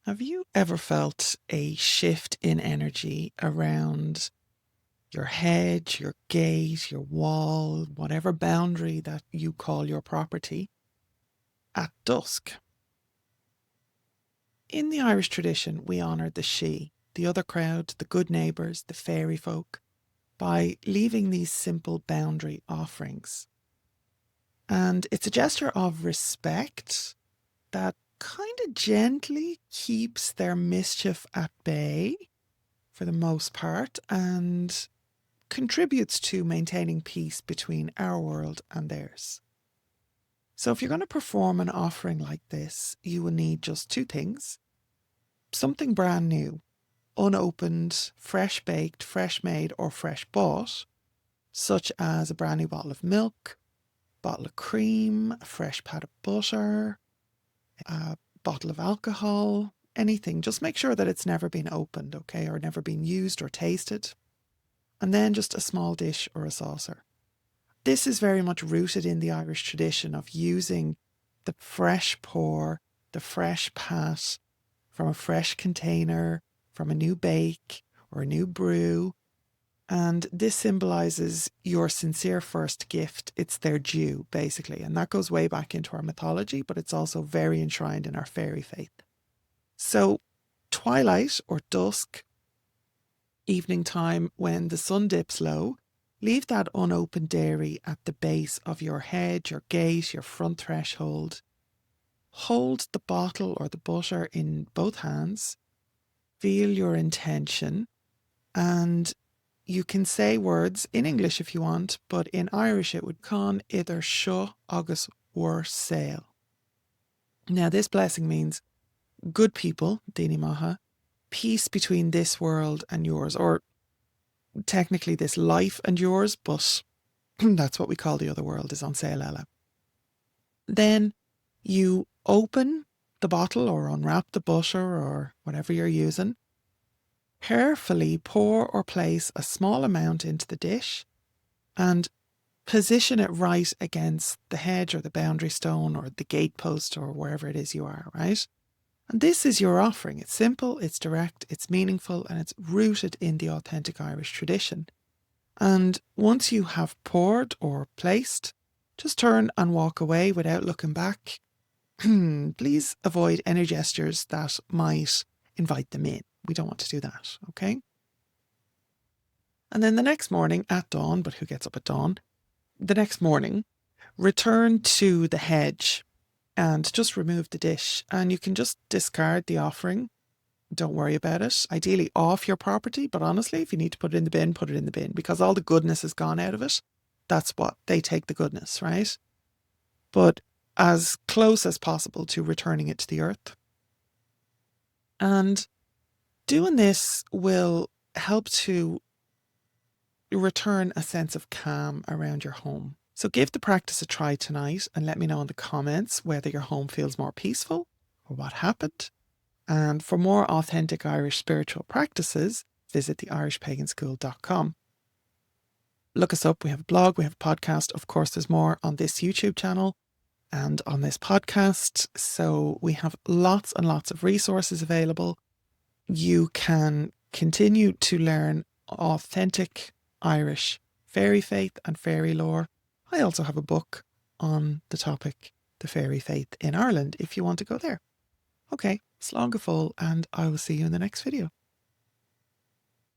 Have you ever felt a shift in energy around your hedge, your gate, your wall, whatever boundary that you call your property at dusk? In the Irish tradition, we honour the Sidhe, the other crowd, the good neighbours, the fairy folk, by leaving these simple boundary offerings. And it's a gesture of respect that kind of gently keeps their mischief at bay for the most part and contributes to maintaining peace between our world and theirs. So if you're going to perform an offering like this, you will need just two things: something brand new, unopened, fresh baked, fresh made, or fresh bought, such as a brand new bottle of milk, bottle of cream, a fresh pat of butter, a bottle of alcohol, anything. Just make sure that it's never been opened, okay, or never been used or tasted. And then just a small dish or a saucer. This is very much rooted in the Irish tradition of using the fresh pour, the fresh pat from a fresh container, from a new bake or a new brew. And this symbolises your sincere first gift. It's their due, basically. And that goes way back into our mythology, but it's also very enshrined in our fairy faith. So twilight or dusk, evening time when the sun dips low, leave that unopened dairy at the base of your hedge, your gate, your front threshold. Hold the bottle or the butter in both hands. Feel your intention, and you can say words in English if you want, but in Irish it would con idir seo agus war sail. Now this blessing means good people, Dini Maha, peace between this world and yours, or technically this life and yours, but that's what we call the other world, is on sail ella. Then you open the bottle or unwrap the butter or whatever you're using. Carefully pour or place a small amount into the dish and position it right against the hedge or the boundary stone or the gatepost or wherever it is you are, right? And this is your offering. It's simple, it's direct, it's meaningful, and it's rooted in the authentic Irish tradition. And once you have poured or placed, just turn and walk away without looking back. Please avoid any gestures that might invite them in. We don't want to do that, okay? And then the next morning at dawn, but who gets up at dawn? The next morning, return to the hedge and just remove the dish. And you can just discard the offering. Don't worry about it. Ideally off your property, but honestly, if you need to put it in the bin, put it in the bin, because all the goodness has gone out of it. That's what they take, the goodness, right? But as close as possible to returning it to the earth. And doing this will help to return a sense of calm around your home. So give the practice a try tonight and let me know in the comments whether your home feels more peaceful or what happened. And for more authentic Irish spiritual practices, visit theirishpaganschool.com. Look us up. We have a blog, we have a podcast. Of course, there's more on this YouTube channel and on this podcast. So we have lots and lots of resources available. You can continue to learn authentic Irish fairy faith and fairy lore. I also have a book on the topic, the fairy faith in Ireland, if you want to go there. Okay, slán go fóill, and I will see you in the next video.